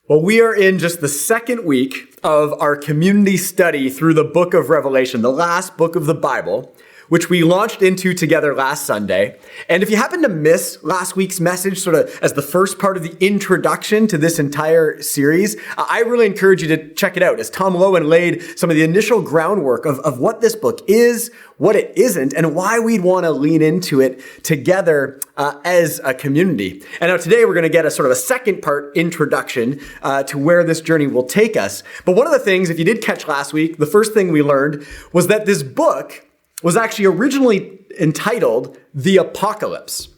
Well, we are in just the second week of our community study through the book of Revelation, the last book of the Bible, which we launched into together last Sunday. And if you happen to miss last week's message, sort of as the first part of the introduction to this entire series, I really encourage you to check it out, as Tom Lowen laid some of the initial groundwork of what this book is, what it isn't, and why we'd want to lean into it together as a community. And now today we're going to get a sort of a second part introduction to where this journey will take us. But one of the things, if you did catch last week, the first thing we learned was that this book was actually originally entitled The Apocalypse,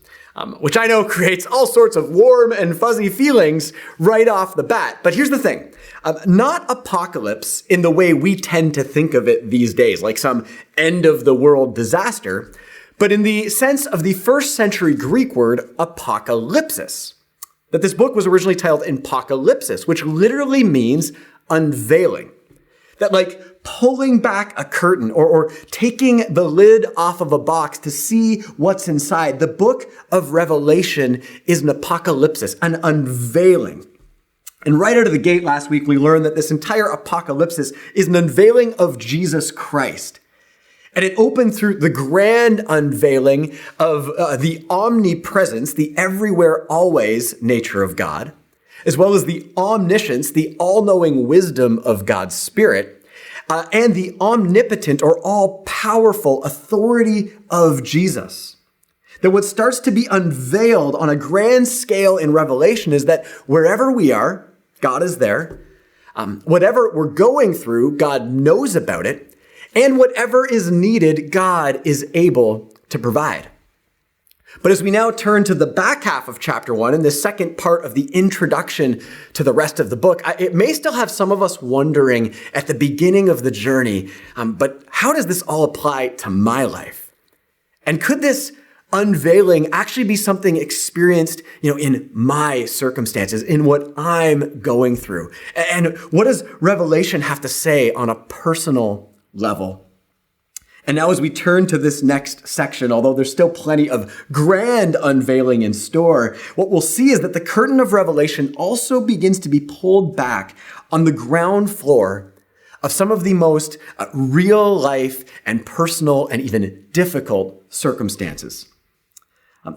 which I know creates all sorts of warm and fuzzy feelings right off the bat. But here's the thing, not apocalypse in the way we tend to think of it these days, like some end of the world disaster, but in the sense of the first century Greek word apocalypsis. That this book was originally titled Apocalypsis, which literally means unveiling. That like pulling back a curtain or taking the lid off of a box to see what's inside. The book of Revelation is an apocalypsis, an unveiling. And right out of the gate last week, we learned that this entire apocalypsis is an unveiling of Jesus Christ. And it opened through the grand unveiling of the omnipresence, the everywhere, always nature of God, as well as the omniscience, the all-knowing wisdom of God's Spirit, and the omnipotent or all-powerful authority of Jesus. That what starts to be unveiled on a grand scale in Revelation is that wherever we are, God is there. Whatever we're going through, God knows about it. And whatever is needed, God is able to provide. But as we now turn to the back half of chapter 1 and the second part of the introduction to the rest of the book, it may still have some of us wondering at the beginning of the journey, but how does this all apply to my life? And could this unveiling actually be something experienced, in my circumstances, in what I'm going through? And what does Revelation have to say on a personal level? And now as we turn to this next section, although there's still plenty of grand unveiling in store, what we'll see is that the curtain of Revelation also begins to be pulled back on the ground floor of some of the most real life and personal and even difficult circumstances.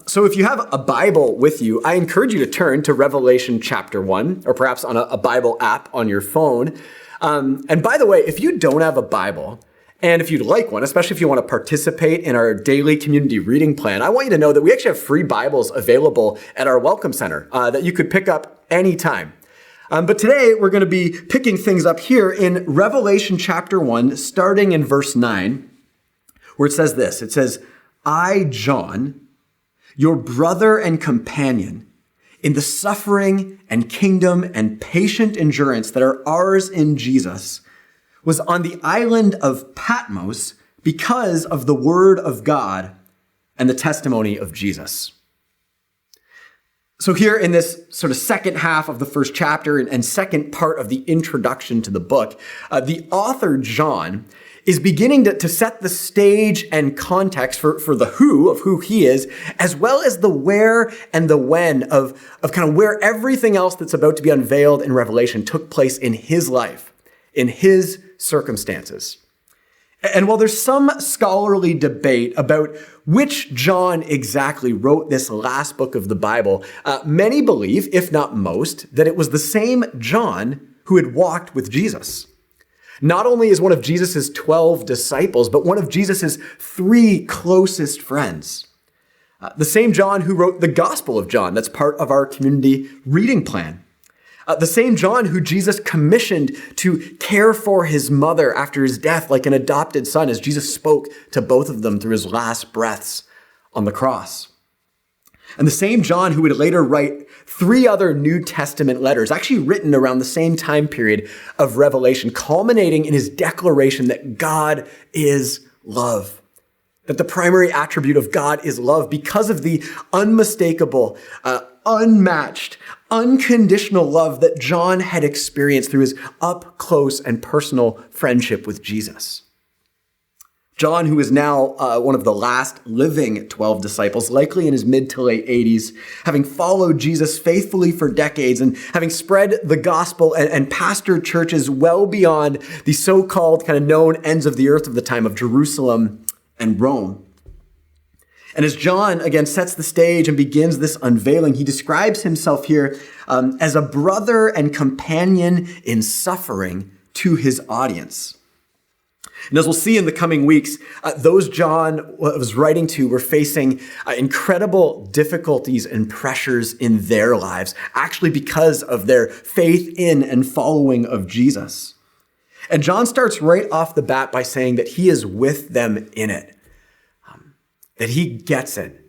So if you have a Bible with you, I encourage you to turn to Revelation chapter 1, or perhaps on a Bible app on your phone. And by the way, if you don't have a Bible, and if you'd like one, especially if you want to participate in our daily community reading plan, I want you to know that we actually have free Bibles available at our Welcome Center that you could pick up anytime. But today we're going to be picking things up here in Revelation chapter 1, starting in verse 9, where it says this. It says, "I, John, your brother and companion, in the suffering and kingdom and patient endurance that are ours in Jesus, was on the island of Patmos because of the word of God and the testimony of Jesus." So here in this sort of second half of the first chapter and second part of the introduction to the book, the author John is beginning to set the stage and context for the who of who he is, as well as the where and the when of kind of where everything else that's about to be unveiled in Revelation took place in his life, in his circumstances. And while there's some scholarly debate about which John exactly wrote this last book of the Bible, many believe, if not most, that it was the same John who had walked with Jesus. Not only is one of Jesus' 12 disciples, but one of Jesus' 3 closest friends. The same John who wrote the Gospel of John, that's part of our community reading plan. The same John who Jesus commissioned to care for his mother after his death like an adopted son, as Jesus spoke to both of them through his last breaths on the cross. And the same John who would later write 3 other New Testament letters, actually written around the same time period of Revelation, culminating in his declaration that God is love. That the primary attribute of God is love because of the unmistakable, unmatched, unconditional love that John had experienced through his up close and personal friendship with Jesus. John, who is now one of the last living 12 disciples, likely in his mid to late 80s, having followed Jesus faithfully for decades and having spread the gospel and pastored churches well beyond the so-called kind of known ends of the earth of the time of Jerusalem and Rome. And as John, again, sets the stage and begins this unveiling, he describes himself here as a brother and companion in suffering to his audience. And as we'll see in the coming weeks, those John was writing to were facing incredible difficulties and pressures in their lives, actually because of their faith in and following of Jesus. And John starts right off the bat by saying that he is with them in it, that he gets it,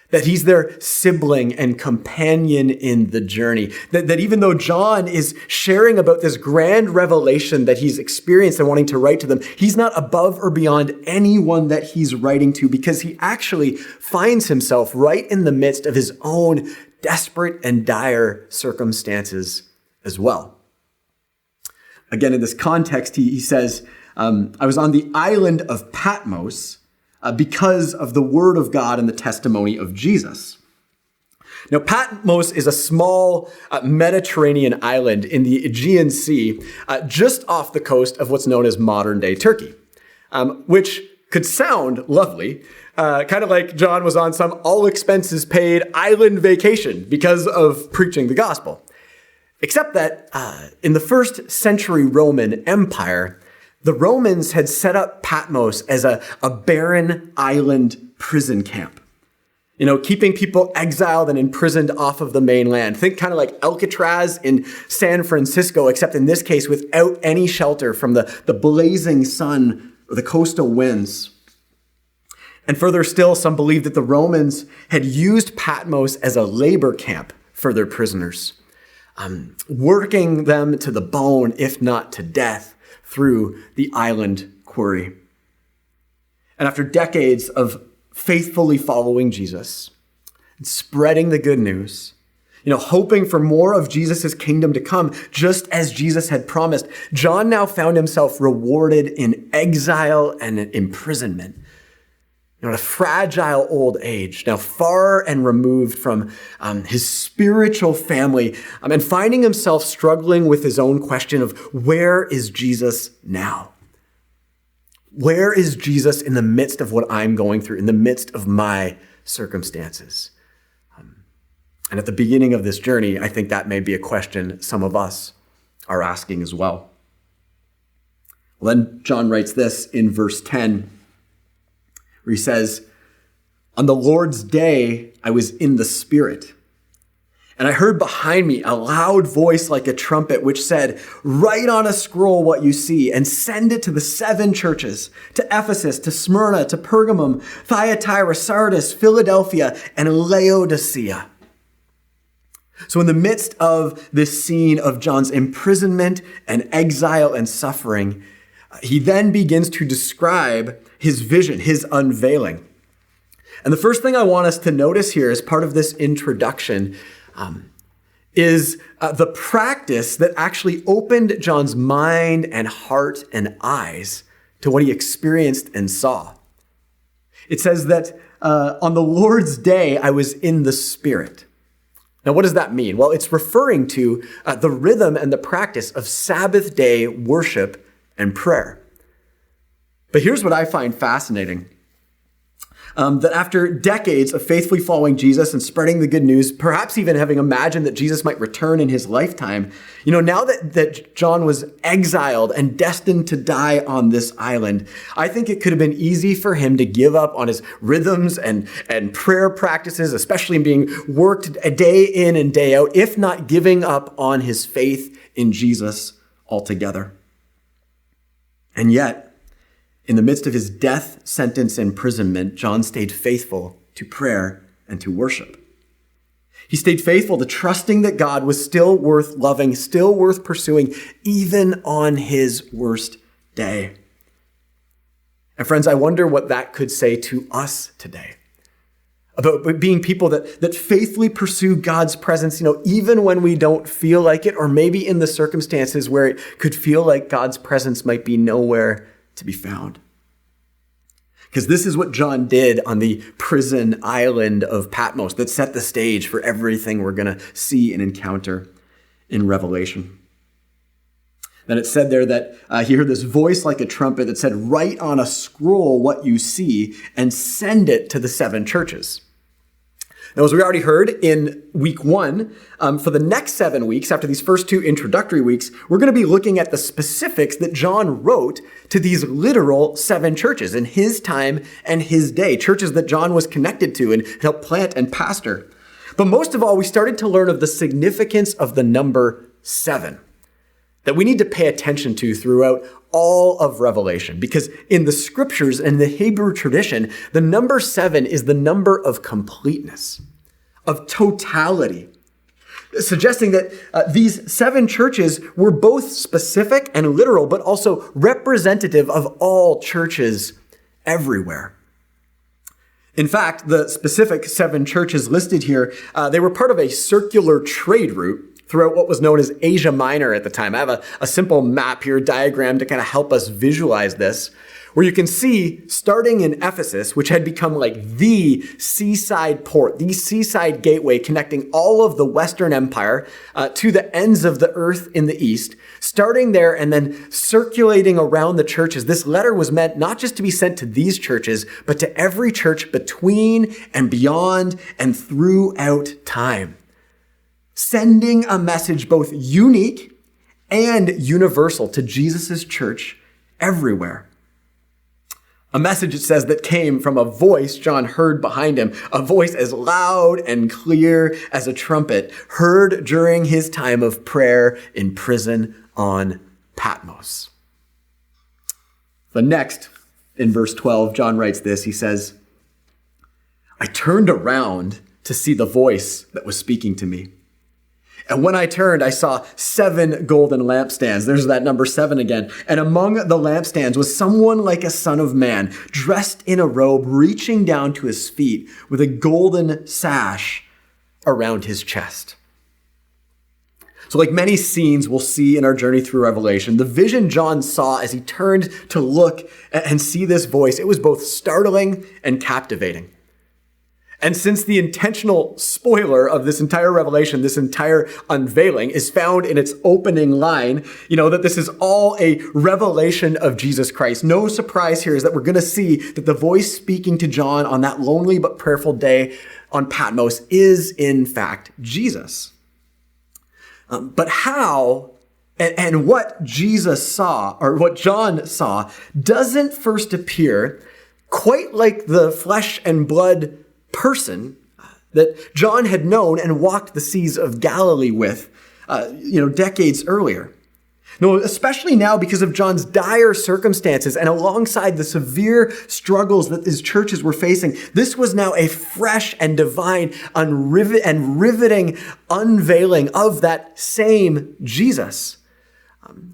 that he's their sibling and companion in the journey. That even though John is sharing about this grand revelation that he's experienced and wanting to write to them, he's not above or beyond anyone that he's writing to, because he actually finds himself right in the midst of his own desperate and dire circumstances as well. Again, in this context, he says, I was on the island of Patmos, because of the word of God and the testimony of Jesus. Now, Patmos is a small Mediterranean island in the Aegean Sea, just off the coast of what's known as modern-day Turkey, which could sound lovely, kind of like John was on some all-expenses-paid island vacation because of preaching the gospel. Except that in the first century Roman Empire, the Romans had set up Patmos as a barren island prison camp, keeping people exiled and imprisoned off of the mainland. Think kind of like Alcatraz in San Francisco, except in this case without any shelter from the blazing sun or the coastal winds. And further still, some believe that the Romans had used Patmos as a labor camp for their prisoners, working them to the bone, if not to death, through the island quarry. And after decades of faithfully following Jesus and spreading the good news, hoping for more of Jesus' kingdom to come, just as Jesus had promised, John now found himself rewarded in exile and imprisonment. At a fragile old age, now far and removed from his spiritual family, and finding himself struggling with his own question of, where is Jesus now? Where is Jesus in the midst of what I'm going through, in the midst of my circumstances? And at the beginning of this journey, I think that may be a question some of us are asking as well. Well, then John writes this in verse 10, where he says, on the Lord's day, I was in the Spirit, and I heard behind me a loud voice like a trumpet, which said, write on a scroll what you see and send it to the 7 churches, to Ephesus, to Smyrna, to Pergamum, Thyatira, Sardis, Philadelphia, and Laodicea. So in the midst of this scene of John's imprisonment and exile and suffering, he then begins to describe his vision, his unveiling. And the first thing I want us to notice here as part of this introduction is the practice that actually opened John's mind and heart and eyes to what he experienced and saw. It says that on the Lord's day, I was in the Spirit. Now, what does that mean? Well, it's referring to the rhythm and the practice of Sabbath day worship and prayer. But here's what I find fascinating. That after decades of faithfully following Jesus and spreading the good news, perhaps even having imagined that Jesus might return in his lifetime, now that John was exiled and destined to die on this island, I think it could have been easy for him to give up on his rhythms and prayer practices, especially in being worked a day in and day out, if not giving up on his faith in Jesus altogether. And yet, in the midst of his death sentence imprisonment, John stayed faithful to prayer and to worship. He stayed faithful to trusting that God was still worth loving, still worth pursuing, even on his worst day. And friends, I wonder what that could say to us today about being people that faithfully pursue God's presence, even when we don't feel like it, or maybe in the circumstances where it could feel like God's presence might be nowhere to be found. Because this is what John did on the prison island of Patmos that set the stage for everything we're going to see and encounter in Revelation. Then it said there that he heard this voice like a trumpet that said, "Write on a scroll what you see and send it to the 7 churches." Now, as we already heard in week 1, for the next 7 weeks, after these first 2 introductory weeks, we're going to be looking at the specifics that John wrote to these literal 7 churches in his time and his day, churches that John was connected to and helped plant and pastor. But most of all, we started to learn of the significance of the number 7 that we need to pay attention to throughout all of Revelation, because in the scriptures and the Hebrew tradition, the number 7 is the number of completeness, of totality, suggesting that these 7 churches were both specific and literal, but also representative of all churches everywhere. In fact, the specific 7 churches listed here, they were part of a circular trade route throughout what was known as Asia Minor at the time. I have a simple map here, diagram to kind of help us visualize this, where you can see, starting in Ephesus, which had become like the seaside port, the seaside gateway connecting all of the Western Empire to the ends of the earth in the east, starting there and then circulating around the churches. This letter was meant not just to be sent to these churches, but to every church between and beyond and throughout time, sending a message both unique and universal to Jesus' church everywhere. A message, it says, that came from a voice John heard behind him, a voice as loud and clear as a trumpet, heard during his time of prayer in prison on Patmos. But next, in verse 12, John writes this. He says, "I turned around to see the voice that was speaking to me. And when I turned, I saw 7 golden lampstands." There's that number 7 again. "And among the lampstands was someone like a son of man, dressed in a robe, reaching down to his feet with a golden sash around his chest." So like many scenes we'll see in our journey through Revelation, the vision John saw as he turned to look and see this voice, it was both startling and captivating. And since the intentional spoiler of this entire revelation, this entire unveiling, is found in its opening line, that this is all a revelation of Jesus Christ. No surprise here is that we're going to see that the voice speaking to John on that lonely but prayerful day on Patmos is, in fact, Jesus. But how and what Jesus saw, or what John saw, doesn't first appear quite like the flesh and blood person that John had known and walked the seas of Galilee with, decades earlier. No, especially now because of John's dire circumstances and alongside the severe struggles that his churches were facing, this was now a fresh and divine and riveting unveiling of that same Jesus.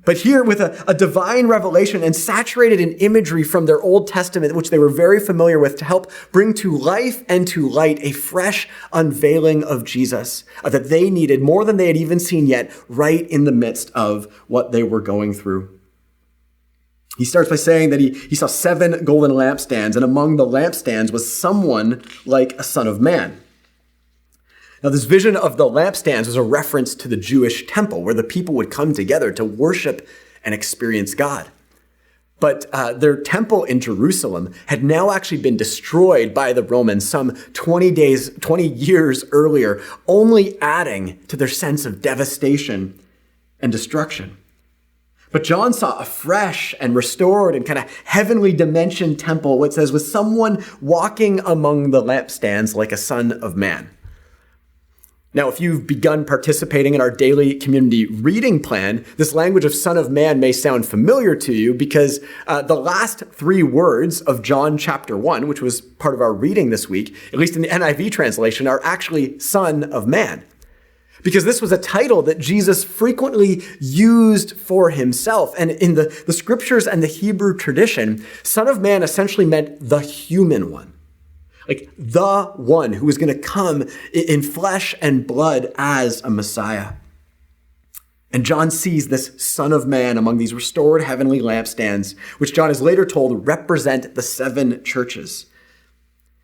But here with a divine revelation and saturated in imagery from their Old Testament, which they were very familiar with, to help bring to life and to light a fresh unveiling of Jesus that they needed more than they had even seen yet, right in the midst of what they were going through. He starts by saying that he saw 7 golden lampstands, and among the lampstands was someone like a son of man. Now, this vision of the lampstands was a reference to the Jewish temple, where the people would come together to worship and experience God. But their temple in Jerusalem had now actually been destroyed by the Romans some 20 years earlier, only adding to their sense of devastation and destruction. But John saw a fresh and restored and kind of heavenly dimension temple, which says, with someone walking among the lampstands like a son of man. Now, if you've begun participating in our daily community reading plan, this language of Son of Man may sound familiar to you because the last 3 words of John chapter 1, which was part of our reading this week, at least in the NIV translation, are actually Son of Man. Because this was a title that Jesus frequently used for himself. And in the scriptures and the Hebrew tradition, Son of Man essentially meant the human one. Like the one who was going to come in flesh and blood as a Messiah. And John sees this Son of Man among these restored heavenly lampstands, which John is later told represent the 7 churches.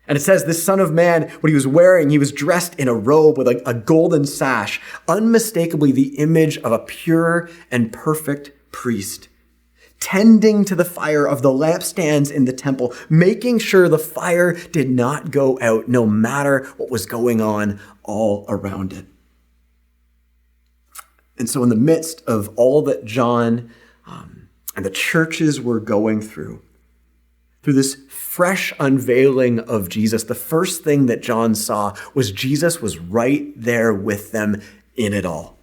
And it says this Son of Man, what he was wearing, he was dressed in a robe with a golden sash, unmistakably the image of a pure and perfect priest, tending to the fire of the lampstands in the temple, making sure the fire did not go out no matter what was going on all around it. And so in the midst of all that John and the churches were going through this fresh unveiling of Jesus, the first thing that John saw was Jesus was right there with them in it all.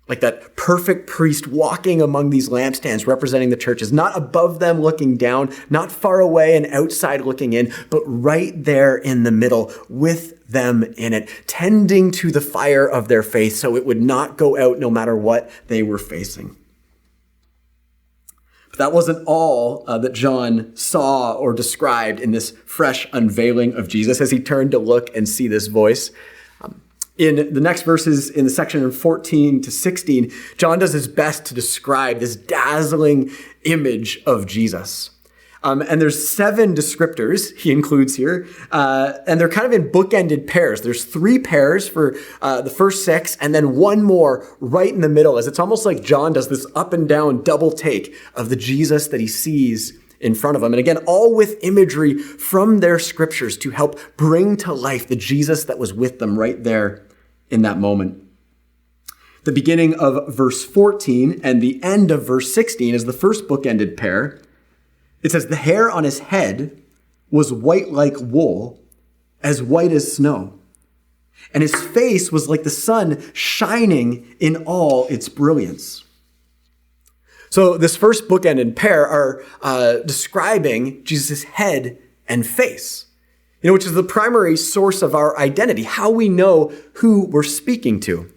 Like that perfect priest walking among these lampstands representing the churches, not above them looking down, not far away and outside looking in, but right there in the middle with them in it, tending to the fire of their faith so it would not go out no matter what they were facing. But that wasn't all that John saw or described in this fresh unveiling of Jesus as he turned to look and see this voice. In the next verses in the section of 14 to 16, John does his best to describe this dazzling image of Jesus. And there's 7 descriptors he includes here, and they're kind of in bookended pairs. There's 3 pairs for the first 6, and then 1 more right in the middle, as it's almost like John does this up and down double take of the Jesus that he sees in front of him. And again, all with imagery from their scriptures to help bring to life the Jesus that was with them right there in that moment. The beginning of verse 14 and the end of verse 16 is the first bookended pair. It says, the hair on his head was white like wool, as white as snow. And his face was like the sun shining in all its brilliance. So this first bookended pair are describing Jesus' head and face, which is the primary source of our identity, how we know who we're speaking to.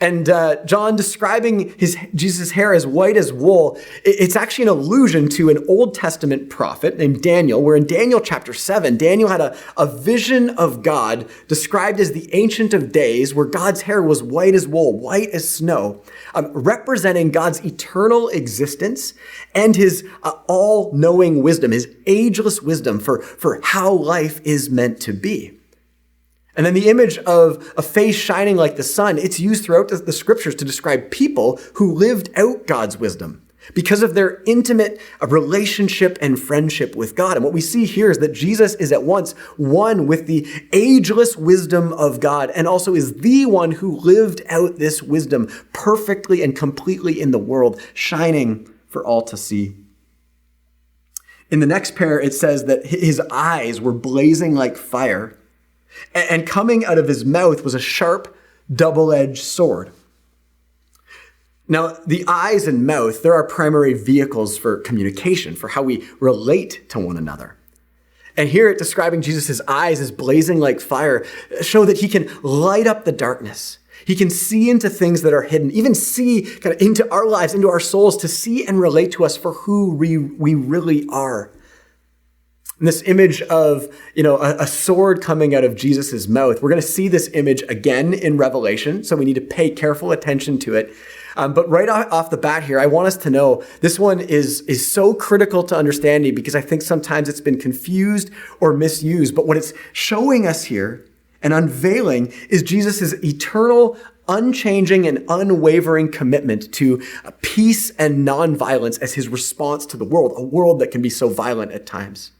And John describing Jesus' hair as white as wool, it's actually an allusion to an Old Testament prophet named Daniel, where in Daniel chapter 7, Daniel had a vision of God described as the Ancient of Days, where God's hair was white as wool, white as snow, representing God's eternal existence and his all-knowing wisdom, his ageless wisdom for how life is meant to be. And then the image of a face shining like the sun, it's used throughout the scriptures to describe people who lived out God's wisdom because of their intimate relationship and friendship with God. And what we see here is that Jesus is at once one with the ageless wisdom of God and also is the one who lived out this wisdom perfectly and completely in the world, shining for all to see. In the next pair, it says that his eyes were blazing like fire, and coming out of his mouth was a sharp, double-edged sword. Now, the eyes and mouth, they're our primary vehicles for communication, for how we relate to one another. And here it's describing Jesus' eyes as blazing like fire, show that he can light up the darkness. He can see into things that are hidden, even see kind of into our lives, into our souls, to see and relate to us for who we really are. And this image of, a sword coming out of Jesus' mouth, we're going to see this image again in Revelation, so we need to pay careful attention to it. But right off the bat here, I want us to know this one is so critical to understanding because I think sometimes it's been confused or misused. But what it's showing us here and unveiling is Jesus' eternal, unchanging, and unwavering commitment to peace and nonviolence as his response to the world, a world that can be so violent at times.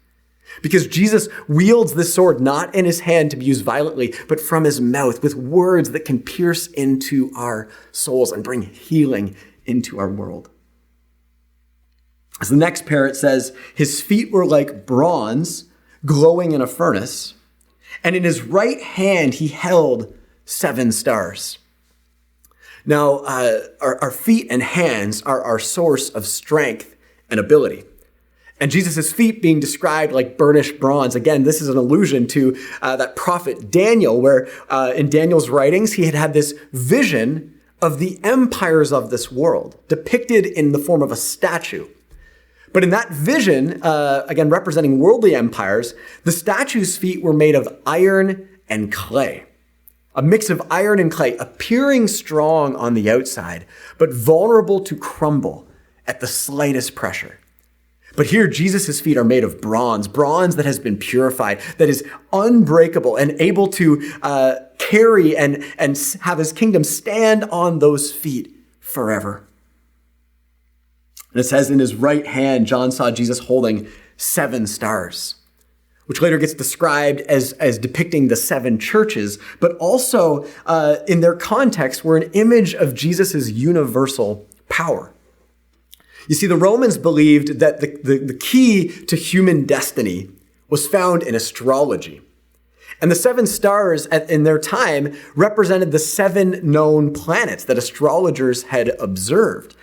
Because Jesus wields this sword not in his hand to be used violently, but from his mouth with words that can pierce into our souls and bring healing into our world. As the next pair, it says, his feet were like bronze glowing in a furnace, and in his right hand he held 7 stars. Now, our feet and hands are our source of strength and ability. And Jesus' feet being described like burnished bronze. Again, this is an allusion to that prophet Daniel, where in Daniel's writings, he had this vision of the empires of this world, depicted in the form of a statue. But in that vision, again, representing worldly empires, the statue's feet were made of iron and clay. a mix of iron and clay, appearing strong on the outside, but vulnerable to crumble at the slightest pressure. But here, Jesus' feet are made of bronze that has been purified, that is unbreakable and able to carry and have his kingdom stand on those feet forever. And it says in his right hand, John saw Jesus holding 7 stars, which later gets described as depicting the 7 churches, but also in their context were an image of Jesus' universal power. You see, the Romans believed that the key to human destiny was found in astrology. And the 7 stars in their time represented the 7 known planets that astrologers had observed.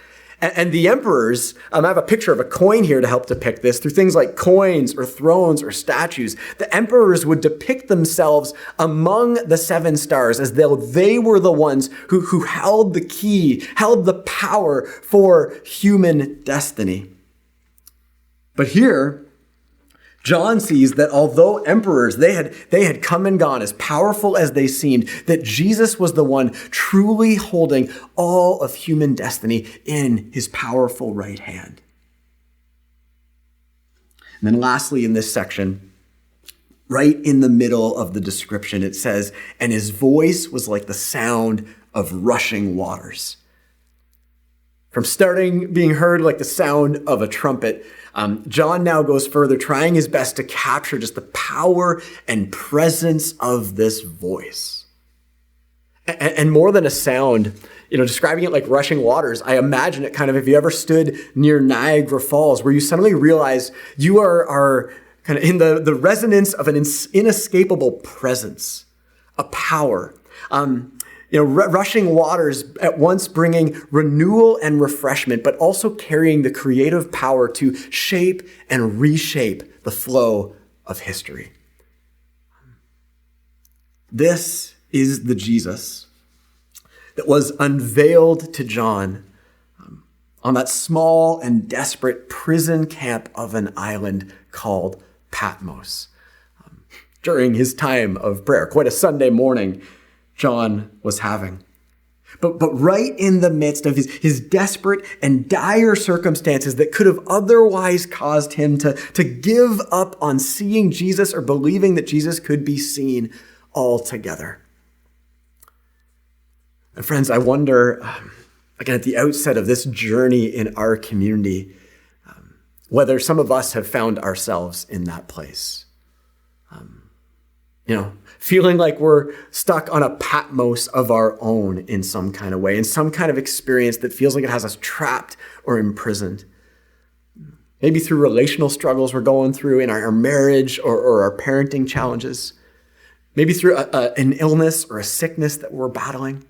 And the emperors, I have a picture of a coin here to help depict this, through things like coins or thrones or statues. The emperors would depict themselves among the 7 stars as though they were the ones who held the key, held the power for human destiny. But here, John sees that although emperors, they had come and gone, as powerful as they seemed, that Jesus was the one truly holding all of human destiny in his powerful right hand. And then lastly, in this section, right in the middle of the description, it says, and his voice was like the sound of rushing waters. From starting being heard like the sound of a trumpet, John now goes further, trying his best to capture just the power and presence of this voice. And more than a sound, describing it like rushing waters, I imagine it kind of, if you ever stood near Niagara Falls, where you suddenly realize you are kind of in the resonance of an inescapable presence, a power. Rushing waters at once bringing renewal and refreshment, but also carrying the creative power to shape and reshape the flow of history. This is the Jesus that was unveiled to John on that small and desperate prison camp of an island called Patmos during his time of prayer. Quite a Sunday morning John was having. But right in the midst of his desperate and dire circumstances that could have otherwise caused him to give up on seeing Jesus or believing that Jesus could be seen altogether. And friends, I wonder, again, at the outset of this journey in our community, whether some of us have found ourselves in that place. Feeling like we're stuck on a Patmos of our own in some kind of way, in some kind of experience that feels like it has us trapped or imprisoned. Maybe through relational struggles we're going through in our marriage or our parenting challenges. Maybe through an illness or a sickness that we're battling.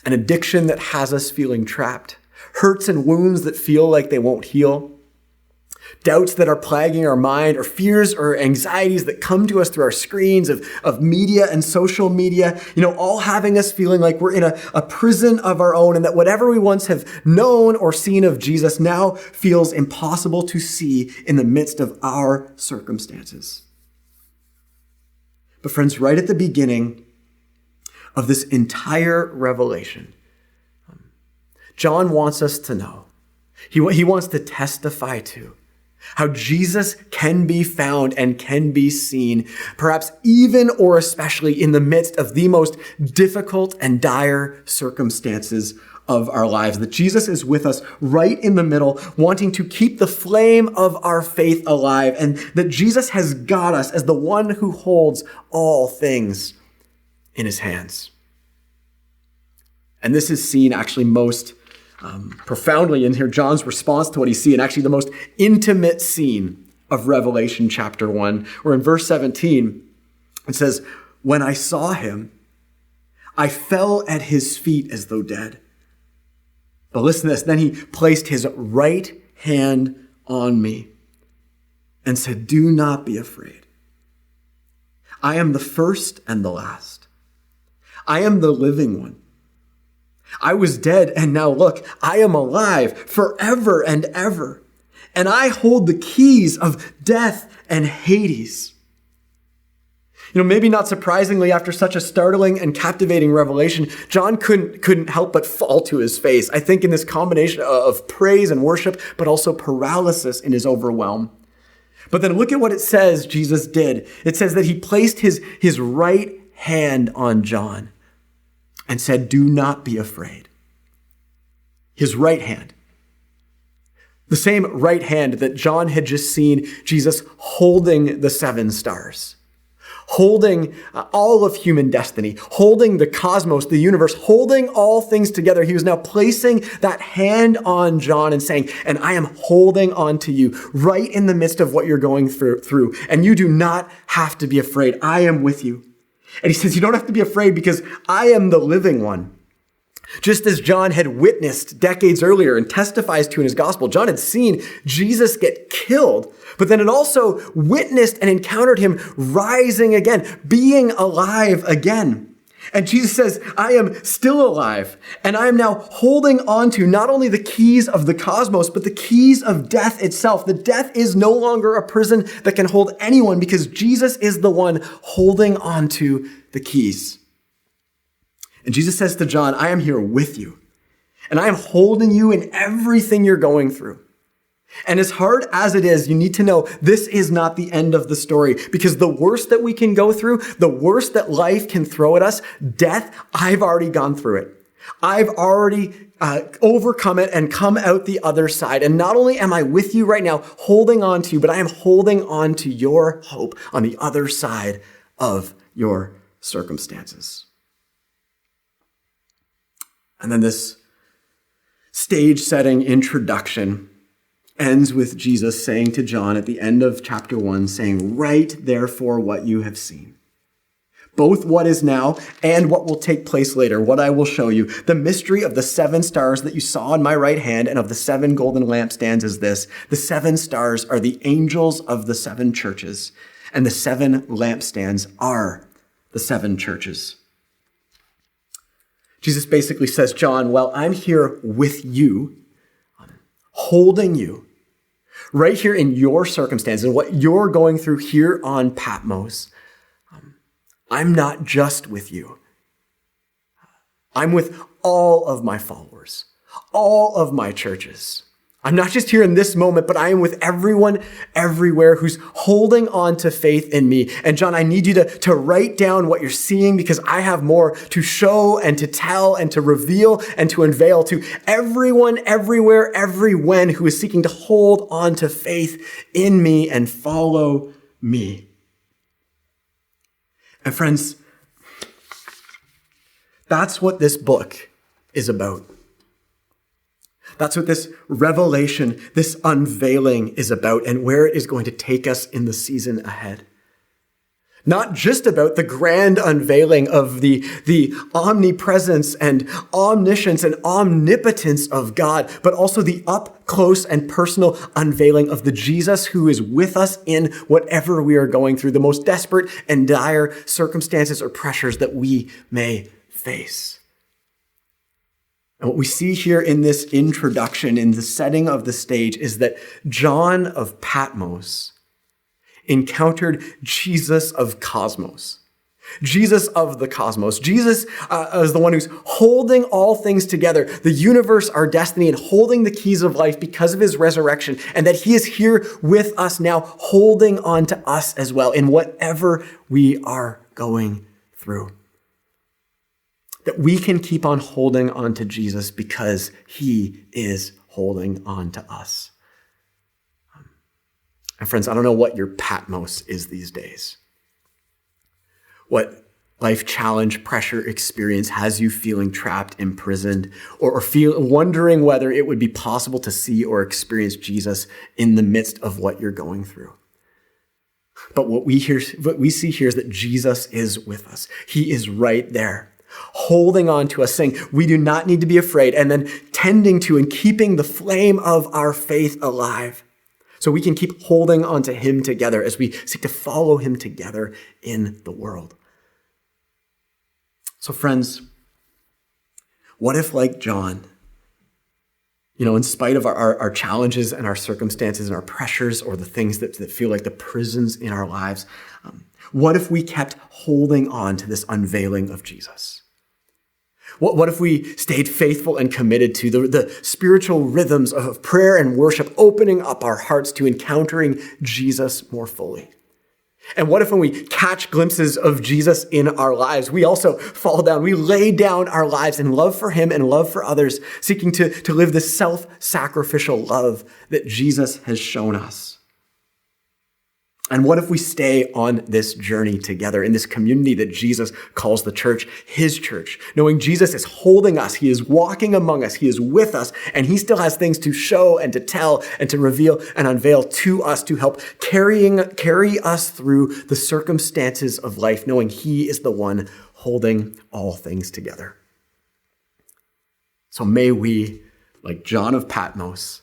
An addiction that has us feeling trapped. Hurts and wounds that feel like they won't heal. Doubts that are plaguing our mind, or fears or anxieties that come to us through our screens of media and social media, all having us feeling like we're in a prison of our own, and that whatever we once have known or seen of Jesus now feels impossible to see in the midst of our circumstances. But friends, right at the beginning of this entire revelation, John wants us to know, he wants to testify to how Jesus can be found and can be seen, perhaps even or especially in the midst of the most difficult and dire circumstances of our lives. That Jesus is with us right in the middle, wanting to keep the flame of our faith alive, and that Jesus has got us as the one who holds all things in his hands. And this is seen actually most profoundly in here, John's response to what he's seeing, actually the most intimate scene of Revelation chapter 1, where in verse 17, it says, "When I saw him, I fell at his feet as though dead." But listen to this, then he placed his right hand on me and said, "Do not be afraid. I am the first and the last. I am the living one. I was dead, and now look, I am alive forever and ever. And I hold the keys of death and Hades." Maybe not surprisingly, after such a startling and captivating revelation, John couldn't help but fall to his face. I think in this combination of praise and worship, but also paralysis in his overwhelm. But then look at what it says Jesus did. It says that he placed his right hand on John and said, "Do not be afraid." His right hand. The same right hand that John had just seen Jesus holding the 7 stars, holding all of human destiny, holding the cosmos, the universe, holding all things together. He was now placing that hand on John and saying, "And I am holding on to you right in the midst of what you're going through. And you do not have to be afraid. I am with you." And he says, you don't have to be afraid because I am the living one. Just as John had witnessed decades earlier and testifies to in his gospel, John had seen Jesus get killed, but then had also witnessed and encountered him rising again, being alive again. And Jesus says, I am still alive, and I am now holding on to not only the keys of the cosmos, but the keys of death itself. The death is no longer a prison that can hold anyone because Jesus is the one holding on to the keys. And Jesus says to John, I am here with you, and I am holding you in everything you're going through. And as hard as it is, you need to know this is not the end of the story, because the worst that we can go through, the worst that life can throw at us, death, I've already gone through it. I've already overcome it and come out the other side. And not only am I with you right now, holding on to you, but I am holding on to your hope on the other side of your circumstances. And then this stage-setting introduction ends with Jesus saying to John at the end of chapter 1, saying, "Write therefore what you have seen, both what is now and what will take place later, what I will show you. The mystery of the 7 stars that you saw in my right hand and of the 7 golden lampstands is this. The 7 stars are the angels of the 7 churches, and the 7 lampstands are the 7 churches." Jesus basically says, John, well, I'm here with you, holding you right here in your circumstances and what you're going through here on Patmos. I'm not just with you. I'm with all of my followers, all of my churches. I'm not just here in this moment, but I am with everyone everywhere who's holding on to faith in me. And John, I need you to write down what you're seeing because I have more to show and to tell and to reveal and to unveil to everyone, everywhere, everyone who is seeking to hold on to faith in me and follow me. And friends, that's what this book is about. That's what this revelation, this unveiling is about and where it is going to take us in the season ahead. Not just about the grand unveiling of the omnipresence and omniscience and omnipotence of God, but also the up close and personal unveiling of the Jesus who is with us in whatever we are going through, the most desperate and dire circumstances or pressures that we may face. And what we see here in this introduction, in the setting of the stage, is that John of Patmos encountered Jesus of Cosmos. Jesus of the cosmos. Jesus is the one who's holding all things together, the universe, our destiny, and holding the keys of life because of his resurrection, and that he is here with us now, holding on to us as well in whatever we are going through. That we can keep on holding on to Jesus because he is holding on to us. And friends, I don't know what your Patmos is these days. What life challenge, pressure, experience has you feeling trapped, imprisoned, or wondering whether it would be possible to see or experience Jesus in the midst of what you're going through. But what we see here is that Jesus is with us. He is right there, holding on to us, saying we do not need to be afraid, and then tending to and keeping the flame of our faith alive so we can keep holding on to him together as we seek to follow him together in the world. So friends, what if, like John, in spite of our challenges and our circumstances and our pressures or the things that feel like the prisons in our lives, What if we kept holding on to this unveiling of Jesus? What if we stayed faithful and committed to the spiritual rhythms of prayer and worship, opening up our hearts to encountering Jesus more fully? And what if when we catch glimpses of Jesus in our lives, we also fall down, we lay down our lives in love for him and love for others, seeking to live the self-sacrificial love that Jesus has shown us? And what if we stay on this journey together in this community that Jesus calls the church, his church, knowing Jesus is holding us, he is walking among us, he is with us, and he still has things to show and to tell and to reveal and unveil to us to help carry us through the circumstances of life, knowing he is the one holding all things together. So may we, like John of Patmos,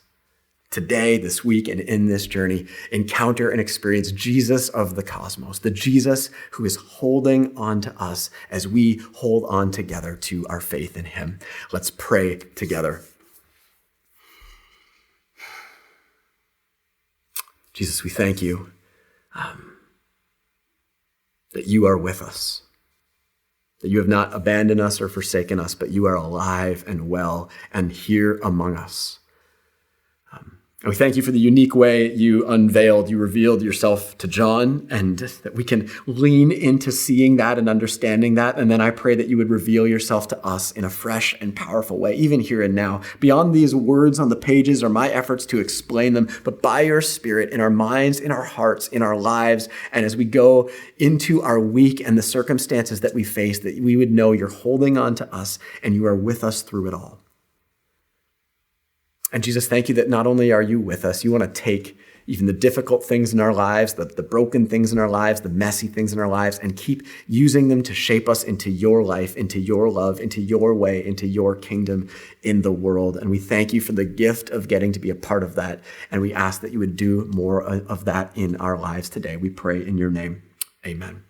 today, this week, and in this journey, encounter and experience Jesus of the cosmos, the Jesus who is holding on to us as we hold on together to our faith in him. Let's pray together. Jesus, we thank you that you are with us, that you have not abandoned us or forsaken us, but you are alive and well and here among us. And we thank you for the unique way you revealed yourself to John, and that we can lean into seeing that and understanding that. And then I pray that you would reveal yourself to us in a fresh and powerful way, even here and now, beyond these words on the pages or my efforts to explain them, but by your Spirit in our minds, in our hearts, in our lives. And as we go into our week and the circumstances that we face, that we would know you're holding on to us and you are with us through it all. And Jesus, thank you that not only are you with us, you want to take even the difficult things in our lives, the broken things in our lives, the messy things in our lives, and keep using them to shape us into your life, into your love, into your way, into your kingdom in the world. And we thank you for the gift of getting to be a part of that. And we ask that you would do more of that in our lives today. We pray in your name. Amen.